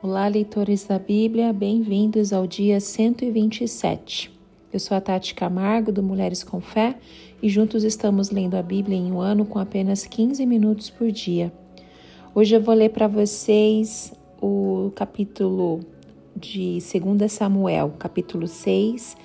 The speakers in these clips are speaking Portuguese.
Olá, leitores da Bíblia, bem-vindos ao dia 127. Eu sou a Tati Camargo, do Mulheres com Fé, e juntos estamos lendo a Bíblia em um ano com apenas 15 minutos por dia. Hoje eu vou ler para vocês o capítulo de 2 Samuel, capítulo 6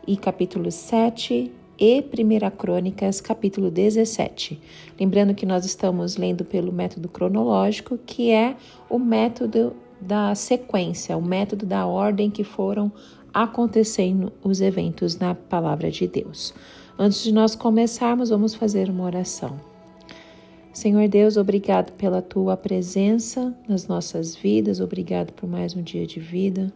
e capítulo 7 e 1 Crônicas, capítulo 17. Lembrando que nós estamos lendo pelo método cronológico, que é o método da sequência, o método da ordem que foram acontecendo os eventos na palavra de Deus. Antes de nós começarmos, vamos fazer uma oração. Senhor Deus, obrigado pela Tua presença nas nossas vidas, obrigado por mais um dia de vida,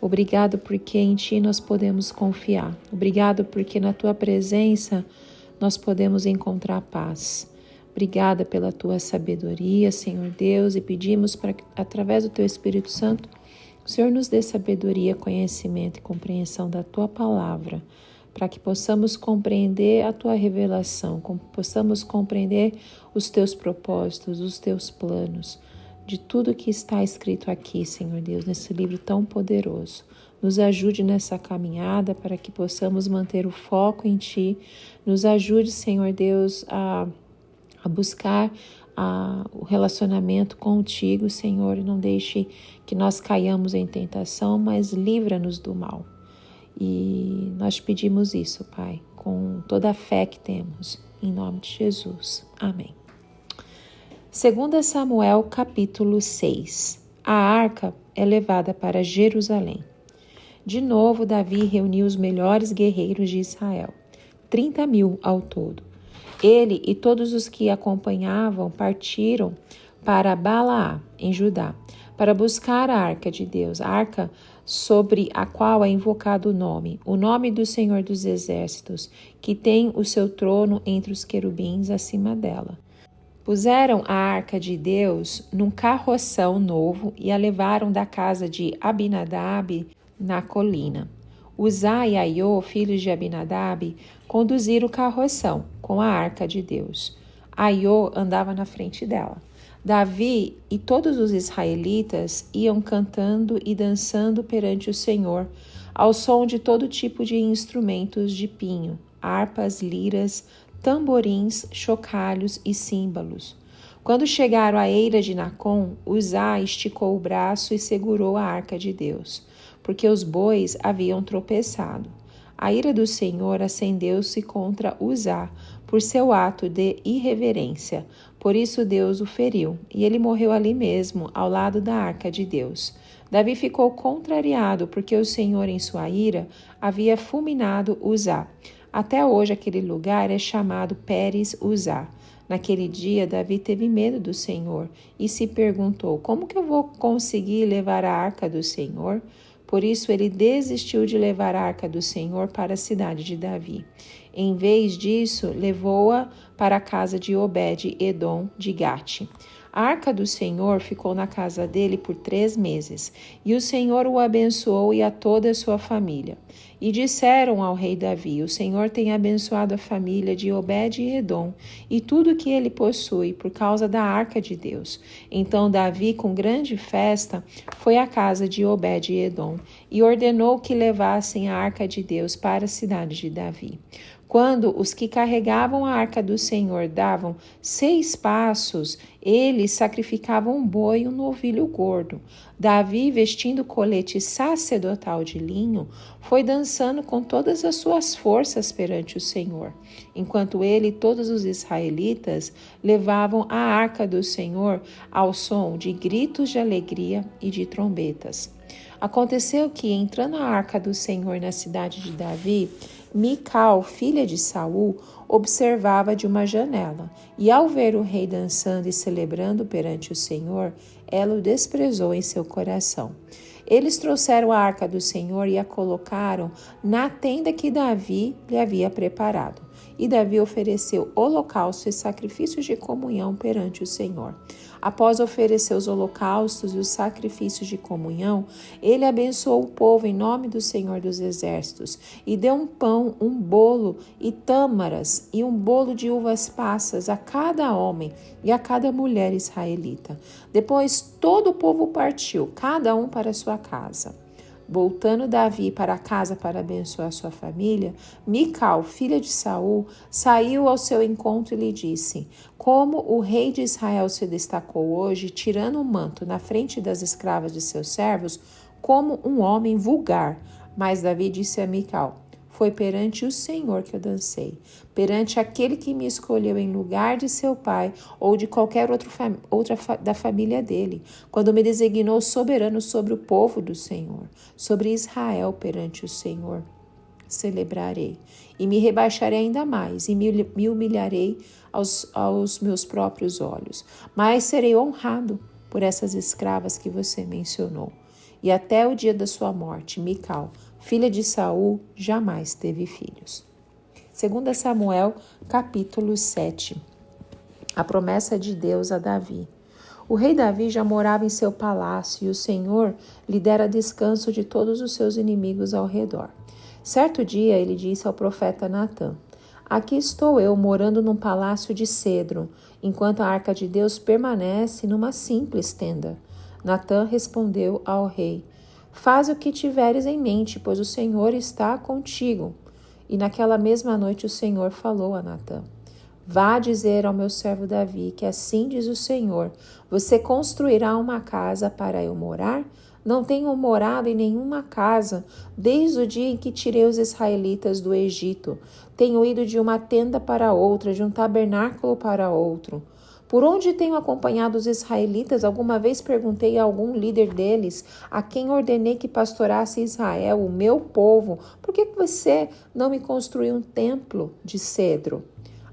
obrigado porque em Ti nós podemos confiar, obrigado porque na Tua presença nós podemos encontrar paz. Obrigada pela Tua sabedoria, Senhor Deus, e pedimos para que, através do Teu Espírito Santo, o Senhor nos dê sabedoria, conhecimento e compreensão da Tua palavra, para que possamos compreender a Tua revelação, possamos compreender os Teus propósitos, os Teus planos, de tudo que está escrito aqui, Senhor Deus, nesse livro tão poderoso. Nos ajude nessa caminhada para que possamos manter o foco em Ti. Nos ajude, Senhor Deus, a buscar o relacionamento contigo, Senhor, e não deixe que nós caiamos em tentação, mas livra-nos do mal. E nós pedimos isso, Pai, com toda a fé que temos, em nome de Jesus. Amém. 2 Samuel, capítulo 6. A arca é levada para Jerusalém. De novo, Davi reuniu os melhores guerreiros de Israel, 30.000 ao todo. Ele e todos os que acompanhavam partiram para Balaá, em Judá, para buscar a arca de Deus, a arca sobre a qual é invocado o nome do Senhor dos Exércitos, que tem o seu trono entre os querubins acima dela. Puseram a arca de Deus num carroção novo e a levaram da casa de Abinadab na colina. Uzá e Aiô, filhos de Abinadab, conduziram o carroção com a arca de Deus. Aiô andava na frente dela. Davi e todos os israelitas iam cantando e dançando perante o Senhor, ao som de todo tipo de instrumentos de pinho, harpas, liras, tamborins, chocalhos e símbolos. Quando chegaram à eira de Nacon, Uzá esticou o braço e segurou a arca de Deus, porque os bois haviam tropeçado. A ira do Senhor acendeu-se contra Uzá por seu ato de irreverência. Por isso Deus o feriu, e ele morreu ali mesmo, ao lado da arca de Deus. Davi ficou contrariado, porque o Senhor, em sua ira, havia fulminado Uzá. Até hoje aquele lugar é chamado Pérez Uzá. Naquele dia, Davi teve medo do Senhor e se perguntou: como que eu vou conseguir levar a arca do Senhor? Por isso ele desistiu de levar a arca do Senhor para a cidade de Davi. Em vez disso, levou-a para a casa de Obed-Edom de Gate. A arca do Senhor ficou na casa dele por 3 meses, e o Senhor o abençoou e a toda a sua família. E disseram ao rei Davi: o Senhor tem abençoado a família de Obed-Edom e tudo que ele possui por causa da arca de Deus. Então Davi, com grande festa, foi à casa de Obed-Edom e ordenou que levassem a arca de Deus para a cidade de Davi. Quando os que carregavam a arca do Senhor davam 6 passos, eles sacrificavam um boi e um novilho gordo. Davi, vestindo colete sacerdotal de linho, foi dançando com todas as suas forças perante o Senhor, enquanto ele e todos os israelitas levavam a arca do Senhor ao som de gritos de alegria e de trombetas. Aconteceu que, entrando a arca do Senhor na cidade de Davi, Mical, filha de Saul, observava de uma janela, e ao ver o rei dançando e celebrando perante o Senhor, ela o desprezou em seu coração. Eles trouxeram a arca do Senhor e a colocaram na tenda que Davi lhe havia preparado. E Davi ofereceu holocausto e sacrifícios de comunhão perante o Senhor. Após oferecer os holocaustos e os sacrifícios de comunhão, ele abençoou o povo em nome do Senhor dos Exércitos e deu um pão, um bolo e tâmaras e um bolo de uvas passas a cada homem e a cada mulher israelita. Depois todo o povo partiu, cada um para sua casa. Voltando Davi para casa para abençoar sua família, Mical, filha de Saul, saiu ao seu encontro e lhe disse: como o rei de Israel se destacou hoje, tirando o manto na frente das escravas de seus servos, como um homem vulgar. Mas Davi disse a Mical: foi perante o Senhor que eu dancei, perante aquele que me escolheu em lugar de seu pai ou de qualquer outra da família dele, quando me designou soberano sobre o povo do Senhor, sobre Israel perante o Senhor. Celebrarei e me rebaixarei ainda mais e me humilharei aos meus próprios olhos, mas serei honrado por essas escravas que você mencionou. E até o dia da sua morte, Mical, filha de Saul, jamais teve filhos. 2 Samuel, capítulo 7. A promessa de Deus a Davi. O rei Davi já morava em seu palácio e o Senhor lhe dera descanso de todos os seus inimigos ao redor. Certo dia ele disse ao profeta Natã: aqui estou eu morando num palácio de cedro, enquanto a arca de Deus permanece numa simples tenda. Natã respondeu ao rei: faz o que tiveres em mente, pois o Senhor está contigo. E naquela mesma noite o Senhor falou a Natã: vá dizer ao meu servo Davi que assim diz o Senhor: você construirá uma casa para eu morar? Não tenho morado em nenhuma casa desde o dia em que tirei os israelitas do Egito. Tenho ido de uma tenda para outra, de um tabernáculo para outro. Por onde tenho acompanhado os israelitas, alguma vez perguntei a algum líder deles, a quem ordenei que pastorasse Israel, o meu povo: por que você não me construiu um templo de cedro?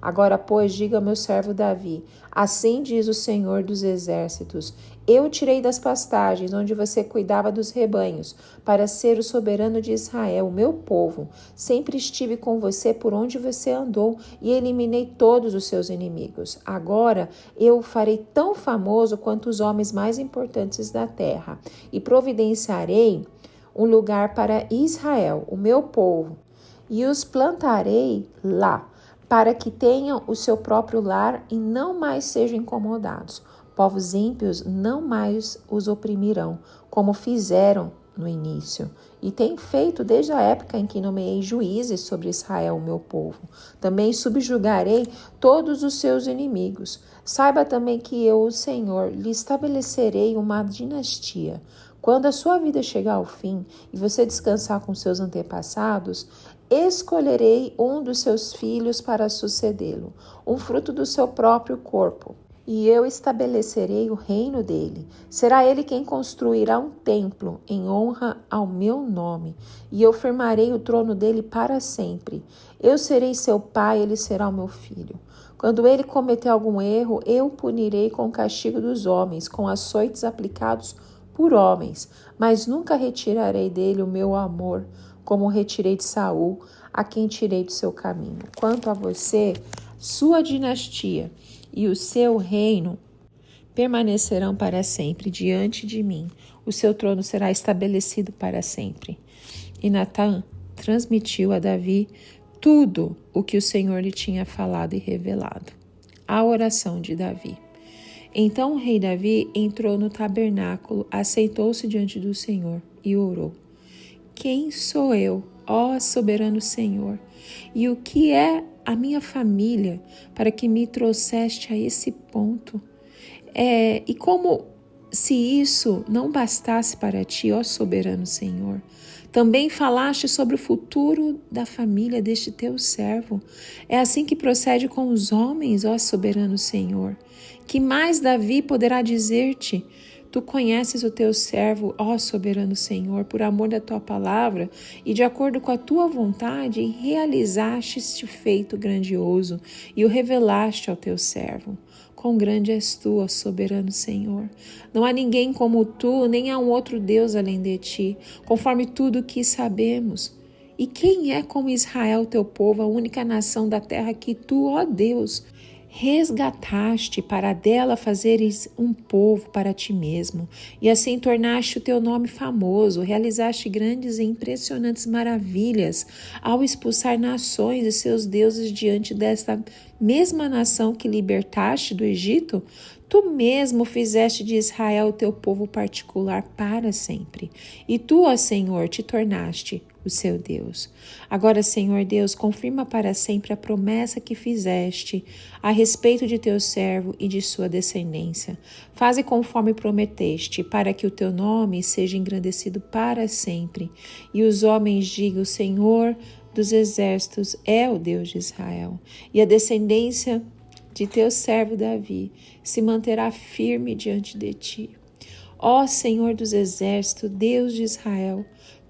Agora, pois, diga ao meu servo Davi: assim diz o Senhor dos Exércitos: eu tirei das pastagens onde você cuidava dos rebanhos, para ser o soberano de Israel, o meu povo. Sempre estive com você por onde você andou e eliminei todos os seus inimigos. Agora eu o farei tão famoso quanto os homens mais importantes da terra, e providenciarei um lugar para Israel, o meu povo, e os plantarei lá, para que tenham o seu próprio lar e não mais sejam incomodados. Povos ímpios não mais os oprimirão, como fizeram no início, e têm feito desde a época em que nomeei juízes sobre Israel, o meu povo. Também subjugarei todos os seus inimigos. Saiba também que eu, o Senhor, lhe estabelecerei uma dinastia. Quando a sua vida chegar ao fim e você descansar com seus antepassados, escolherei um dos seus filhos para sucedê-lo, um fruto do seu próprio corpo, e eu estabelecerei o reino dele. Será ele quem construirá um templo em honra ao meu nome, e eu firmarei o trono dele para sempre. Eu serei seu pai, ele será o meu filho. Quando ele cometer algum erro, eu o punirei com o castigo dos homens, com açoites aplicados por homens, mas nunca retirarei dele o meu amor, como retirei de Saul, a quem tirei do seu caminho. Quanto a você, sua dinastia e o seu reino permanecerão para sempre diante de mim. O seu trono será estabelecido para sempre. E Natã transmitiu a Davi tudo o que o Senhor lhe tinha falado e revelado. A oração de Davi. Então o rei Davi entrou no tabernáculo, assentou-se diante do Senhor e orou: quem sou eu, ó soberano Senhor, e o que é a minha família para que me trouxeste a esse ponto? E como se isso não bastasse para ti, ó soberano Senhor, também falaste sobre o futuro da família deste teu servo. É assim que procede com os homens, ó soberano Senhor. Que mais Davi poderá dizer-te? Tu conheces o teu servo, ó soberano Senhor, por amor da tua palavra e de acordo com a tua vontade, realizaste este feito grandioso e o revelaste ao teu servo. Quão grande és tu, ó soberano Senhor. Não há ninguém como tu, nem há um outro Deus além de ti, conforme tudo o que sabemos. E quem é como Israel, teu povo, a única nação da terra que tu, ó Deus, resgataste para dela fazeres um povo para ti mesmo, e assim tornaste o teu nome famoso, realizaste grandes e impressionantes maravilhas ao expulsar nações e seus deuses diante desta mesma nação que libertaste do Egito. Tu mesmo fizeste de Israel o teu povo particular para sempre, e tu, ó Senhor, te tornaste o seu Deus. Agora, Senhor Deus, confirma para sempre a promessa que fizeste a respeito de teu servo e de sua descendência. Faze conforme prometeste, para que o teu nome seja engrandecido para sempre, e os homens digam: o Senhor dos exércitos é o Deus de Israel, e a descendência de teu servo Davi se manterá firme diante de ti. Ó Senhor dos exércitos, Deus de Israel,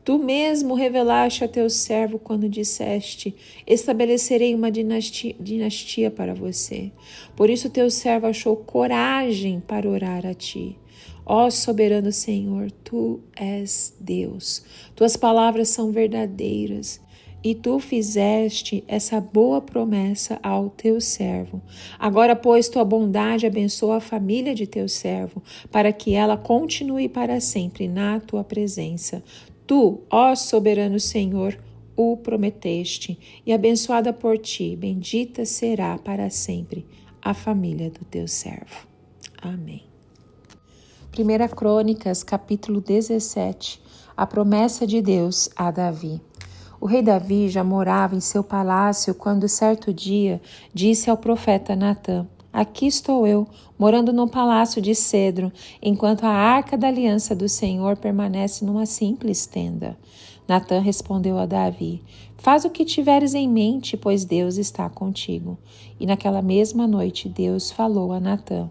tu mesmo revelaste a teu servo quando disseste: estabelecerei uma dinastia para você. Por isso teu servo achou coragem para orar a ti. Ó soberano Senhor, tu és Deus. Tuas palavras são verdadeiras. E tu fizeste essa boa promessa ao teu servo. Agora, pois, tua bondade abençoa a família de teu servo, para que ela continue para sempre na tua presença. Tu, ó soberano Senhor, o prometeste, e abençoada por ti, bendita será para sempre a família do teu servo. Amém. 1 Crônicas, capítulo 17, a promessa de Deus a Davi. O rei Davi já morava em seu palácio quando, certo dia, disse ao profeta Natã: aqui estou eu, morando num palácio de cedro, enquanto a arca da aliança do Senhor permanece numa simples tenda. Natã respondeu a Davi: faz o que tiveres em mente, pois Deus está contigo. E naquela mesma noite Deus falou a Natã: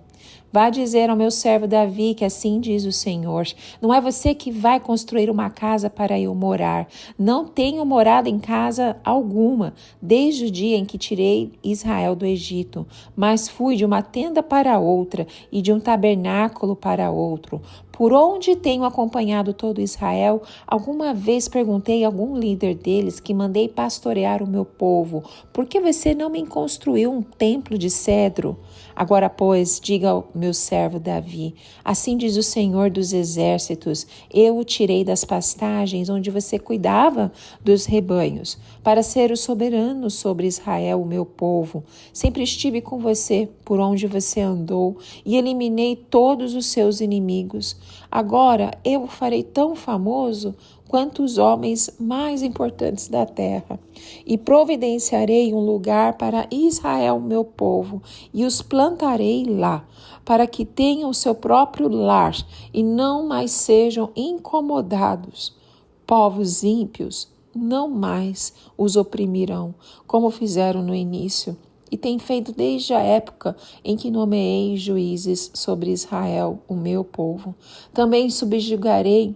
vá dizer ao meu servo Davi que assim diz o Senhor: não é você que vai construir uma casa para eu morar. Não tenho morado em casa alguma, desde o dia em que tirei Israel do Egito, mas fui de uma tenda para outra e de um tabernáculo para outro. Por onde tenho acompanhado todo Israel, alguma vez perguntei a algum líder deles que mandei pastorear o meu povo: por que você não me construiu um templo de cedro? Agora, pois, diga ao meu servo Davi: assim diz o Senhor dos exércitos: eu o tirei das pastagens onde você cuidava dos rebanhos, para ser o soberano sobre Israel, o meu povo. Sempre estive com você por onde você andou e eliminei todos os seus inimigos. Agora eu o farei tão famoso quanto os homens mais importantes da terra, e providenciarei um lugar para Israel, meu povo, e os plantarei lá, para que tenham o seu próprio lar e não mais sejam incomodados. Povos ímpios não mais os oprimirão, como fizeram no início, e tem feito desde a época em que nomeei juízes sobre Israel, o meu povo. Também subjugarei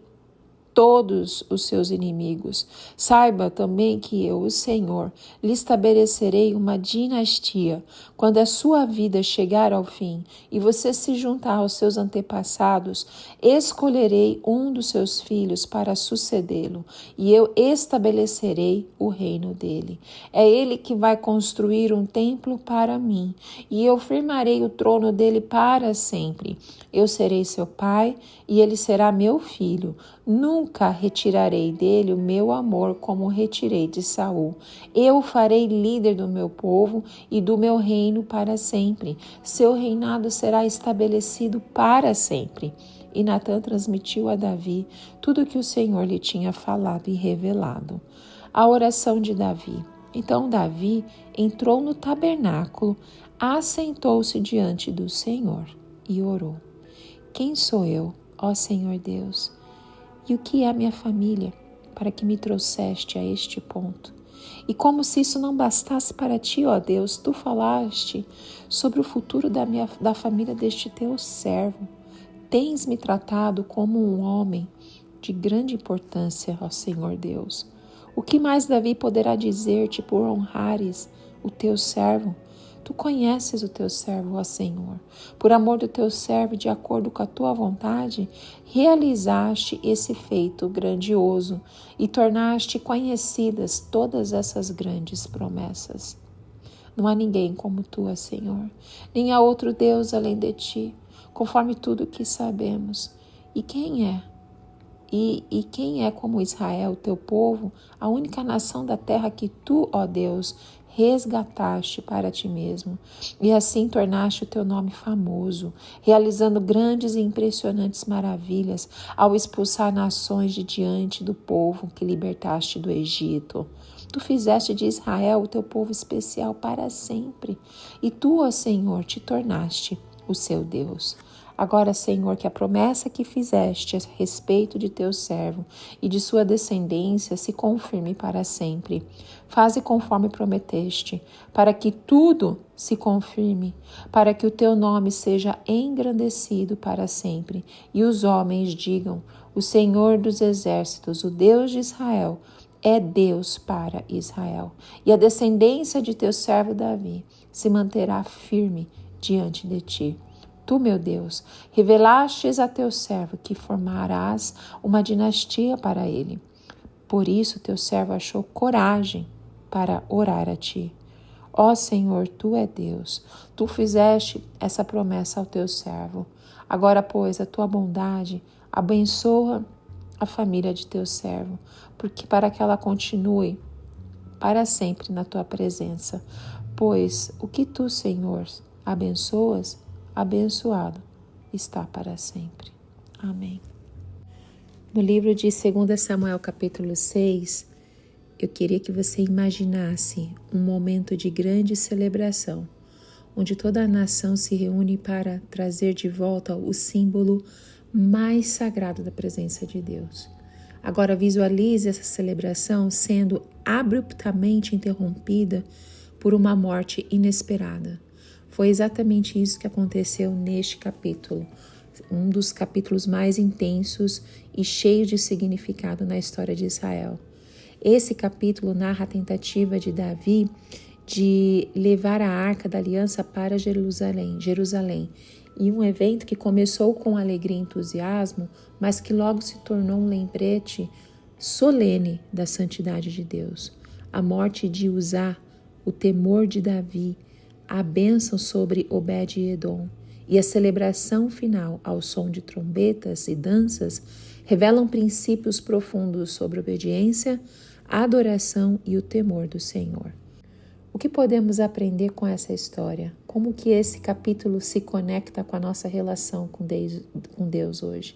todos os seus inimigos. Saiba também que eu, o Senhor, lhe estabelecerei uma dinastia. Quando a sua vida chegar ao fim e você se juntar aos seus antepassados, escolherei um dos seus filhos para sucedê-lo, e eu estabelecerei o reino dele. É ele que vai construir um templo para mim, e eu firmarei o trono dele para sempre. Eu serei seu pai, e ele será meu filho. Nunca retirarei dele o meu amor como retirei de Saul. Eu o farei líder do meu povo e do meu reino para sempre. Seu reinado será estabelecido para sempre. E Natã transmitiu a Davi tudo o que o Senhor lhe tinha falado e revelado. A oração de Davi. Então Davi entrou no tabernáculo, assentou-se diante do Senhor e orou: quem sou eu, ó Senhor Deus? E o que é a minha família, para que me trouxeste a este ponto? E como se isso não bastasse para ti, ó Deus, tu falaste sobre o futuro da família deste teu servo. Tens me tratado como um homem de grande importância, ó Senhor Deus. O que mais Davi poderá dizer-te por honrares o teu servo? Tu conheces o teu servo, ó Senhor. Por amor do teu servo, de acordo com a tua vontade, realizaste esse feito grandioso e tornaste conhecidas todas essas grandes promessas. Não há ninguém como tu, Senhor, nem há outro Deus além de ti, conforme tudo que sabemos. E quem é? E quem é como Israel, teu povo, a única nação da terra que tu, ó Deus, resgataste para ti mesmo, e assim tornaste o teu nome famoso, realizando grandes e impressionantes maravilhas ao expulsar nações de diante do povo que libertaste do Egito. Tu fizeste de Israel o teu povo especial para sempre, e tu, ó Senhor, te tornaste o seu Deus. Agora, Senhor, que a promessa que fizeste a respeito de teu servo e de sua descendência se confirme para sempre. Faze conforme prometeste, para que tudo se confirme, para que o teu nome seja engrandecido para sempre, e os homens digam: o Senhor dos exércitos, o Deus de Israel, é Deus para Israel. E a descendência de teu servo Davi se manterá firme diante de ti. Tu, meu Deus, revelastes a teu servo que formarás uma dinastia para ele. Por isso teu servo achou coragem para orar a ti. Ó Senhor, tu é Deus. Tu fizeste essa promessa ao teu servo. Agora, pois, a tua bondade abençoa a família de teu servo, porque para que ela continue para sempre na tua presença. Pois o que tu, Senhor, abençoas, abençoado está para sempre. Amém. No livro de 2 Samuel, capítulo 6, eu queria que você imaginasse um momento de grande celebração, onde toda a nação se reúne para trazer de volta o símbolo mais sagrado da presença de Deus. Agora visualize essa celebração sendo abruptamente interrompida por uma morte inesperada. Foi exatamente isso que aconteceu neste capítulo, um dos capítulos mais intensos e cheios de significado na história de Israel. Esse capítulo narra a tentativa de Davi de levar a Arca da Aliança para Jerusalém, e um evento que começou com alegria e entusiasmo, mas que logo se tornou um lembrete solene da santidade de Deus. A morte de Uzá, o temor de Davi, a bênção sobre Obed-Edom e a celebração final ao som de trombetas e danças revelam princípios profundos sobre obediência, adoração e o temor do Senhor. O que podemos aprender com essa história? Como que esse capítulo se conecta com a nossa relação com Deus hoje?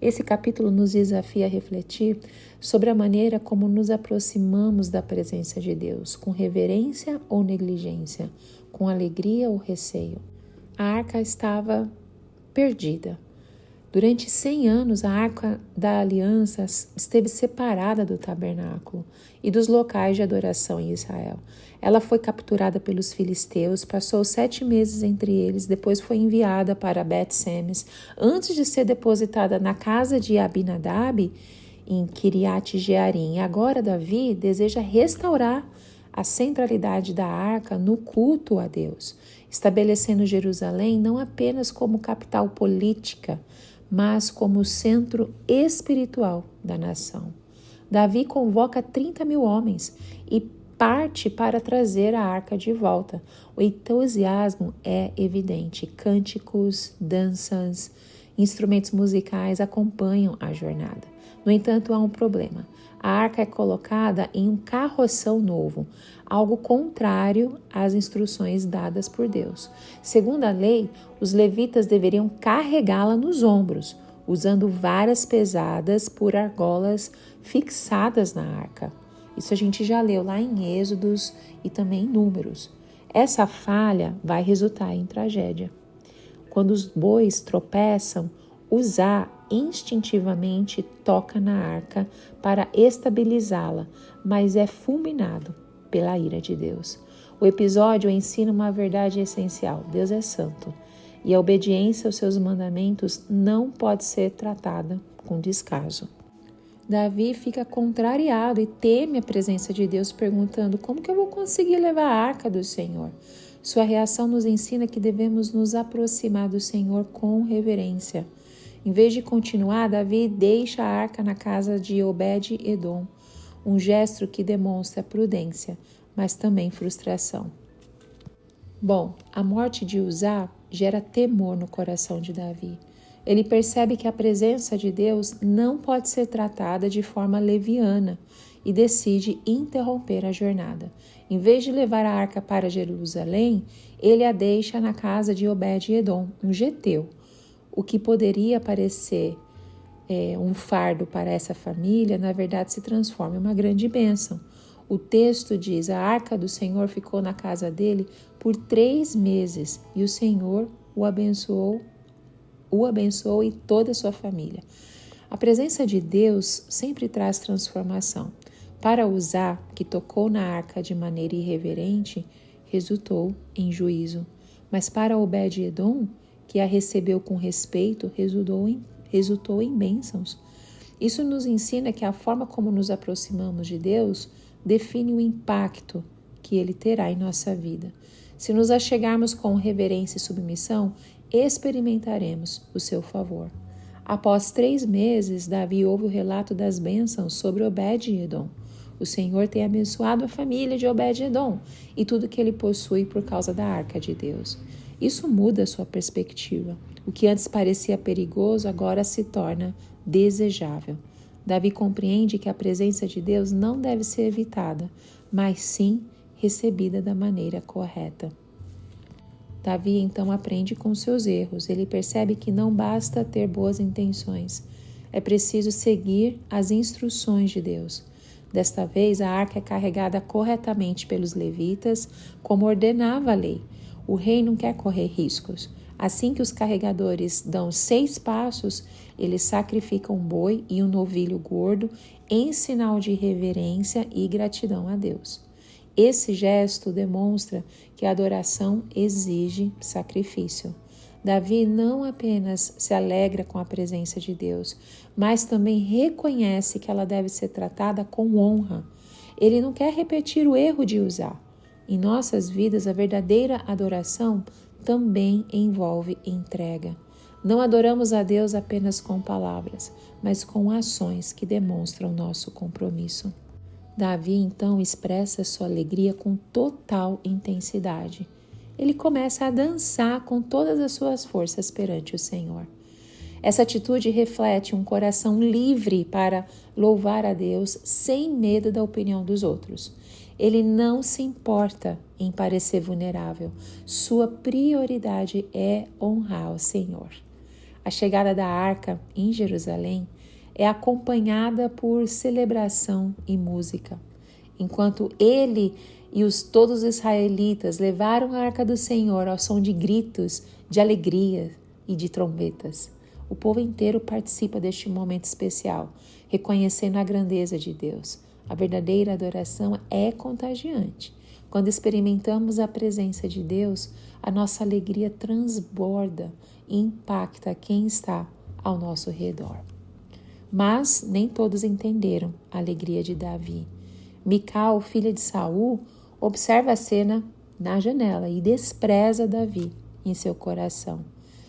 Esse capítulo nos desafia a refletir sobre a maneira como nos aproximamos da presença de Deus, com reverência ou negligência, com alegria ou receio. A arca estava perdida. Durante 100 anos, a Arca da Aliança esteve separada do tabernáculo e dos locais de adoração em Israel. Ela foi capturada pelos filisteus, passou 7 meses entre eles, depois foi enviada para Bet-Semes, antes de ser depositada na casa de Abinadab, em Kiriat-Jearim. Agora, Davi deseja restaurar a centralidade da arca no culto a Deus, estabelecendo Jerusalém não apenas como capital política, mas como centro espiritual da nação. Davi convoca 30.000 homens e parte para trazer a arca de volta. O entusiasmo é evidente. Cânticos, danças, instrumentos musicais acompanham a jornada. No entanto, há um problema. A arca é colocada em um carroção novo, algo contrário às instruções dadas por Deus. Segundo a lei, os levitas deveriam carregá-la nos ombros, usando varas pesadas por argolas fixadas na arca. Isso a gente já leu lá em Êxodos e também em Números. Essa falha vai resultar em tragédia. Quando os bois tropeçam, Uzá instintivamente toca na arca para estabilizá-la, mas é fulminado pela ira de Deus. O episódio ensina uma verdade essencial: Deus é santo e a obediência aos seus mandamentos não pode ser tratada com descaso. Davi fica contrariado e teme a presença de Deus, perguntando: como que eu vou conseguir levar a arca do Senhor? Sua reação nos ensina que devemos nos aproximar do Senhor com reverência. Em vez de continuar, Davi deixa a arca na casa de Obed-Edom, um gesto que demonstra prudência, mas também frustração. Bom, a morte de Uzá gera temor no coração de Davi. Ele percebe que a presença de Deus não pode ser tratada de forma leviana e decide interromper a jornada. Em vez de levar a arca para Jerusalém, ele a deixa na casa de Obed-edom, um geteu. O que poderia parecer um fardo para essa família, na verdade se transforma em uma grande bênção. O texto diz: a arca do Senhor ficou na casa dele por 3 meses e o Senhor o abençoou e toda a sua família. A presença de Deus sempre traz transformação. Para Uzá, que tocou na arca de maneira irreverente, resultou em juízo. Mas para Obed-edom, que a recebeu com respeito, resultou em bênçãos. Isso nos ensina que a forma como nos aproximamos de Deus define o impacto que Ele terá em nossa vida. Se nos achegarmos com reverência e submissão, experimentaremos o seu favor. Após 3 meses, Davi ouve o relato das bênçãos sobre Obed-edom. O Senhor tem abençoado a família de Obed-edom e tudo que ele possui por causa da arca de Deus. Isso muda a sua perspectiva. O que antes parecia perigoso agora se torna desejável. Davi compreende que a presença de Deus não deve ser evitada, mas sim recebida da maneira correta. Davi então aprende com seus erros. Ele percebe que não basta ter boas intenções. É preciso seguir as instruções de Deus. Desta vez, a arca é carregada corretamente pelos levitas, como ordenava a lei. O rei não quer correr riscos. Assim que os carregadores dão 6 passos, eles sacrificam um boi e um novilho gordo em sinal de reverência e gratidão a Deus. Esse gesto demonstra que a adoração exige sacrifício. Davi não apenas se alegra com a presença de Deus, mas também reconhece que ela deve ser tratada com honra. Ele não quer repetir o erro de Uzá. Em nossas vidas, a verdadeira adoração também envolve entrega. Não adoramos a Deus apenas com palavras, mas com ações que demonstram nosso compromisso. Davi então expressa sua alegria com total intensidade. Ele começa a dançar com todas as suas forças perante o Senhor. Essa atitude reflete um coração livre para louvar a Deus sem medo da opinião dos outros. Ele não se importa em parecer vulnerável. Sua prioridade é honrar o Senhor. A chegada da arca em Jerusalém é acompanhada por celebração e música. Enquanto ele e todos os israelitas levaram a arca do Senhor ao som de gritos, de alegria e de trombetas, o povo inteiro participa deste momento especial, reconhecendo a grandeza de Deus. A verdadeira adoração é contagiante. Quando experimentamos a presença de Deus, a nossa alegria transborda e impacta quem está ao nosso redor. Mas nem todos entenderam a alegria de Davi. Mical, filha de Saul, observa a cena na janela e despreza Davi em seu coração.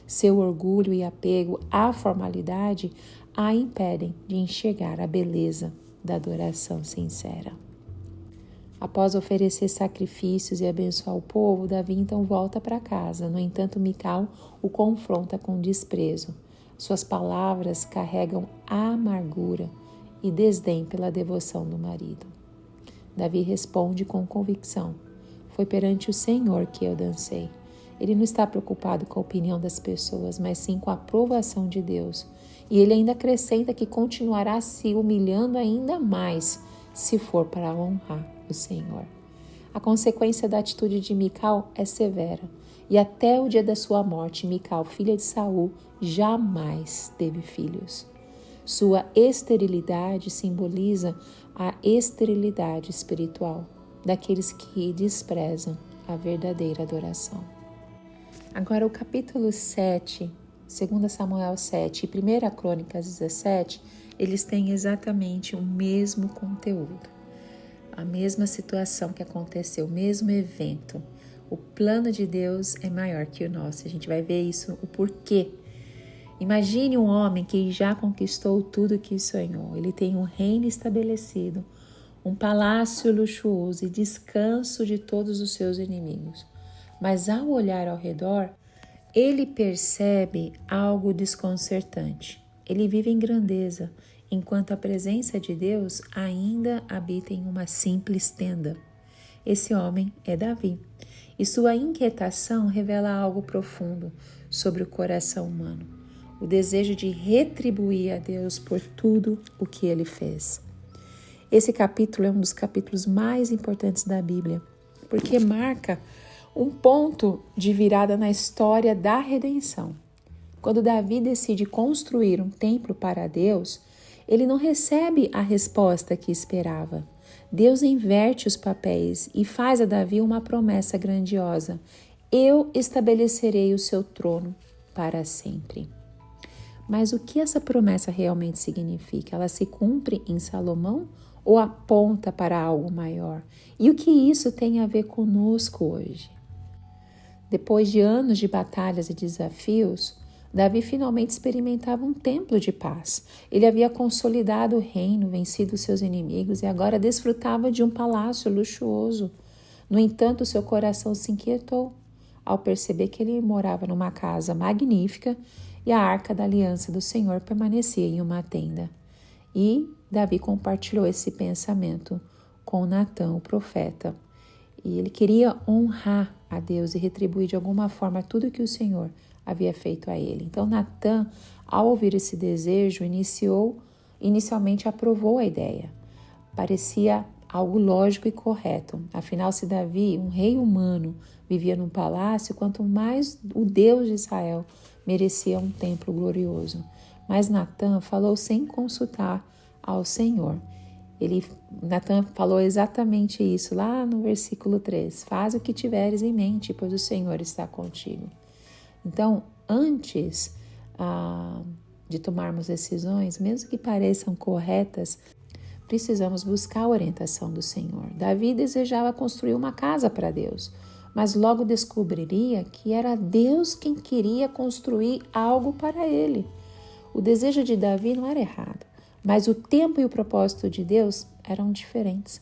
Seu orgulho e apego à formalidade a impedem de enxergar a beleza da adoração sincera. Após oferecer sacrifícios e abençoar o povo, Davi então volta para casa. No entanto, Mical o confronta com desprezo. Suas palavras carregam amargura e desdém pela devoção do marido. Davi responde com convicção: foi perante o Senhor que eu dancei. Ele não está preocupado com a opinião das pessoas, mas sim com a aprovação de Deus. E ele ainda acrescenta que continuará se humilhando ainda mais se for para honrar o Senhor. A consequência da atitude de Mical é severa. E até o dia da sua morte, Mical, filha de Saul, jamais teve filhos. Sua esterilidade simboliza a esterilidade espiritual daqueles que desprezam a verdadeira adoração. Agora o capítulo 7, 2 Samuel 7 e 1 Crônicas 17, eles têm exatamente o mesmo conteúdo. A mesma situação que aconteceu, o mesmo evento. O plano de Deus é maior que o nosso. A gente vai ver isso, o porquê. Imagine um homem que já conquistou tudo que sonhou. Ele tem um reino estabelecido, um palácio luxuoso e descanso de todos os seus inimigos. Mas ao olhar ao redor, ele percebe algo desconcertante. Ele vive em grandeza, enquanto a presença de Deus ainda habita em uma simples tenda. Esse homem é Davi, e sua inquietação revela algo profundo sobre o coração humano, o desejo de retribuir a Deus por tudo o que ele fez. Esse capítulo é um dos capítulos mais importantes da Bíblia, porque marca um ponto de virada na história da redenção. Quando Davi decide construir um templo para Deus, ele não recebe a resposta que esperava. Deus inverte os papéis e faz a Davi uma promessa grandiosa: eu estabelecerei o seu trono para sempre. Mas o que essa promessa realmente significa? Ela se cumpre em Salomão ou aponta para algo maior? E o que isso tem a ver conosco hoje? Depois de anos de batalhas e desafios, Davi finalmente experimentava um templo de paz. Ele havia consolidado o reino, vencido seus inimigos e agora desfrutava de um palácio luxuoso. No entanto, seu coração se inquietou ao perceber que ele morava numa casa magnífica e a arca da aliança do Senhor permanecia em uma tenda. E Davi compartilhou esse pensamento com Natã, o profeta. E ele queria honrar a Deus e retribuir de alguma forma tudo que o Senhor havia feito a ele. Então Natã, ao ouvir esse desejo, inicialmente aprovou a ideia. Parecia algo lógico e correto. Afinal, se Davi, um rei humano, vivia num palácio, quanto mais o Deus de Israel merecia um templo glorioso. Mas Natã falou sem consultar ao Senhor. Natã falou exatamente isso lá no versículo 3. Faz o que tiveres em mente, pois o Senhor está contigo. Então, antes de tomarmos decisões, mesmo que pareçam corretas, precisamos buscar a orientação do Senhor. Davi desejava construir uma casa para Deus, mas logo descobriria que era Deus quem queria construir algo para ele. O desejo de Davi não era errado, mas o tempo e o propósito de Deus eram diferentes.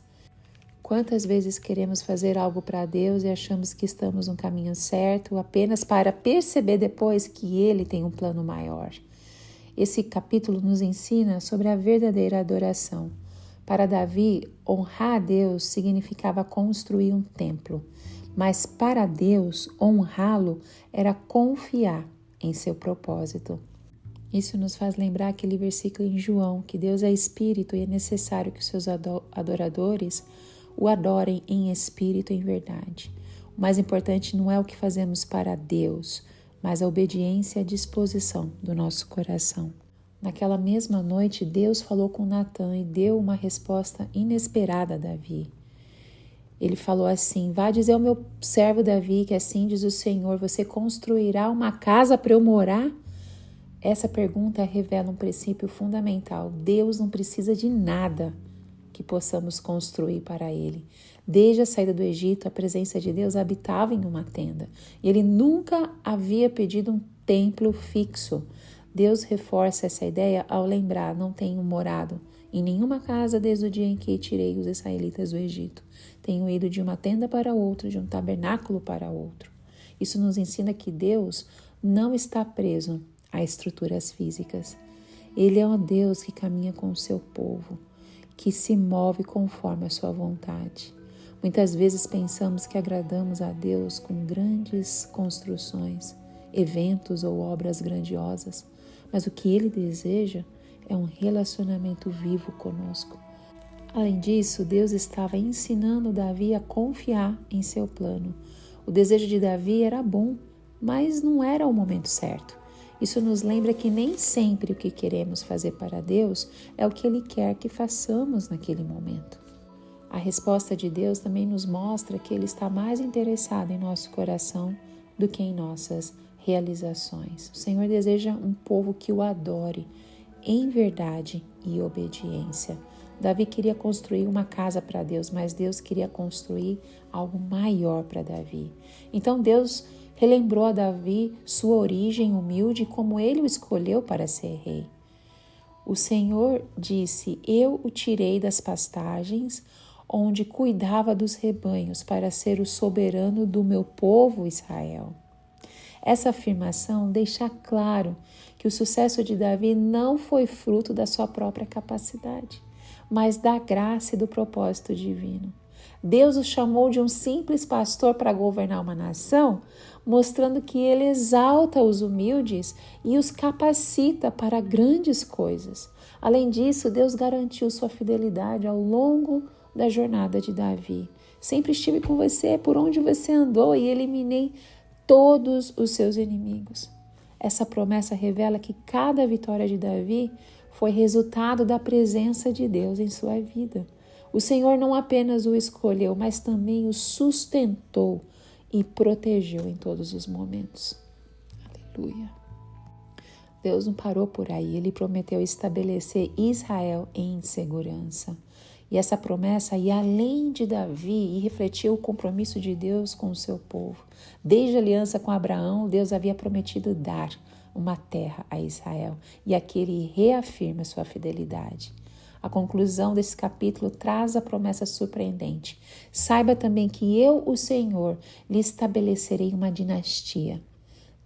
Quantas vezes queremos fazer algo para Deus e achamos que estamos no caminho certo apenas para perceber depois que Ele tem um plano maior? Esse capítulo nos ensina sobre a verdadeira adoração. Para Davi, honrar a Deus significava construir um templo, mas para Deus, honrá-lo era confiar em seu propósito. Isso nos faz lembrar aquele versículo em João, que Deus é espírito e é necessário que os seus adoradores o adorem em espírito e em verdade. O mais importante não é o que fazemos para Deus, mas a obediência e a disposição do nosso coração. Naquela mesma noite, Deus falou com Natã e deu uma resposta inesperada a Davi. Ele falou assim: vá dizer ao meu servo Davi que assim diz o Senhor, você construirá uma casa para eu morar? Essa pergunta revela um princípio fundamental. Deus não precisa de nada que possamos construir para Ele. Desde a saída do Egito, a presença de Deus habitava em uma tenda. E Ele nunca havia pedido um templo fixo. Deus reforça essa ideia ao lembrar: não tenho morado em nenhuma casa desde o dia em que tirei os israelitas do Egito. Tenho ido de uma tenda para outra, de um tabernáculo para outro. Isso nos ensina que Deus não está preso a estruturas físicas. Ele é um Deus que caminha com o seu povo, que se move conforme a sua vontade. Muitas vezes pensamos que agradamos a Deus com grandes construções, eventos ou obras grandiosas, mas o que Ele deseja é um relacionamento vivo conosco. Além disso, Deus estava ensinando Davi a confiar em seu plano. O desejo de Davi era bom, mas não era o momento certo. Isso nos lembra que nem sempre o que queremos fazer para Deus é o que Ele quer que façamos naquele momento. A resposta de Deus também nos mostra que Ele está mais interessado em nosso coração do que em nossas realizações. O Senhor deseja um povo que o adore em verdade e obediência. Davi queria construir uma casa para Deus, mas Deus queria construir algo maior para Davi. Então Deus relembrou a Davi sua origem humilde e como ele o escolheu para ser rei. O Senhor disse: eu o tirei das pastagens onde cuidava dos rebanhos para ser o soberano do meu povo Israel. Essa afirmação deixa claro que o sucesso de Davi não foi fruto da sua própria capacidade, mas da graça e do propósito divino. Deus o chamou de um simples pastor para governar uma nação, mostrando que ele exalta os humildes e os capacita para grandes coisas. Além disso, Deus garantiu sua fidelidade ao longo da jornada de Davi. Sempre estive com você por onde você andou e eliminei todos os seus inimigos. Essa promessa revela que cada vitória de Davi foi resultado da presença de Deus em sua vida. O Senhor não apenas o escolheu, mas também o sustentou e protegeu em todos os momentos. Aleluia. Deus não parou por aí, Ele prometeu estabelecer Israel em segurança. E essa promessa ia além de Davi e refletiu o compromisso de Deus com o seu povo. Desde a aliança com Abraão, Deus havia prometido dar uma terra a Israel, e aqui Ele reafirma sua fidelidade. A conclusão desse capítulo traz a promessa surpreendente. Saiba também que eu, o Senhor, lhe estabelecerei uma dinastia.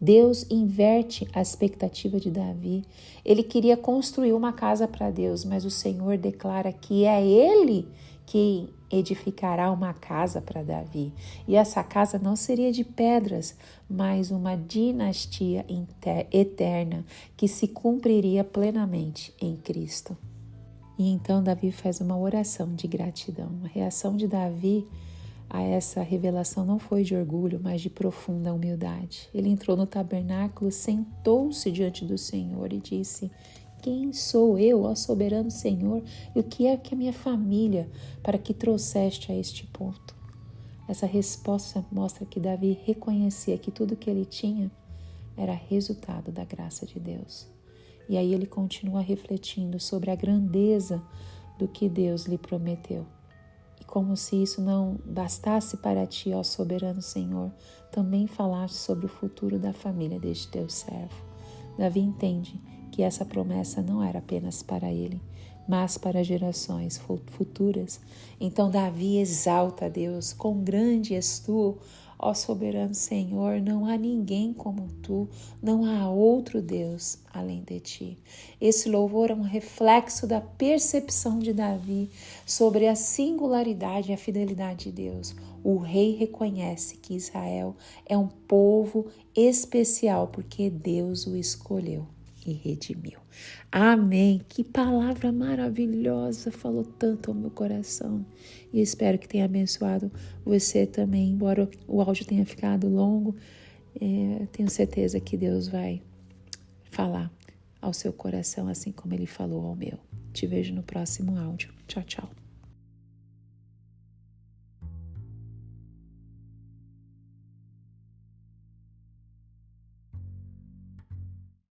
Deus inverte a expectativa de Davi. Ele queria construir uma casa para Deus, mas o Senhor declara que é Ele que edificará uma casa para Davi. E essa casa não seria de pedras, mas uma dinastia eterna que se cumpriria plenamente em Cristo. E então Davi faz uma oração de gratidão. A reação de Davi a essa revelação não foi de orgulho, mas de profunda humildade. Ele entrou no tabernáculo, sentou-se diante do Senhor e disse: quem sou eu, ó soberano Senhor, e o que é que a minha família para que trouxeste a este ponto? Essa resposta mostra que Davi reconhecia que tudo que ele tinha era resultado da graça de Deus. E aí ele continua refletindo sobre a grandeza do que Deus lhe prometeu. E como se isso não bastasse para ti, ó soberano Senhor, também falaste sobre o futuro da família deste teu servo. Davi entende que essa promessa não era apenas para ele, mas para gerações futuras. Então Davi exalta a Deus: quão grande és tu, ó soberano Senhor, não há ninguém como tu, não há outro Deus além de ti. Esse louvor é um reflexo da percepção de Davi sobre a singularidade e a fidelidade de Deus. O rei reconhece que Israel é um povo especial porque Deus o escolheu e redimiu. Amém. Que palavra maravilhosa, falou tanto ao meu coração. E espero que tenha abençoado você também, embora o áudio tenha ficado longo. Tenho certeza que Deus vai falar ao seu coração assim como Ele falou ao meu. Te vejo no próximo áudio. Tchau, tchau.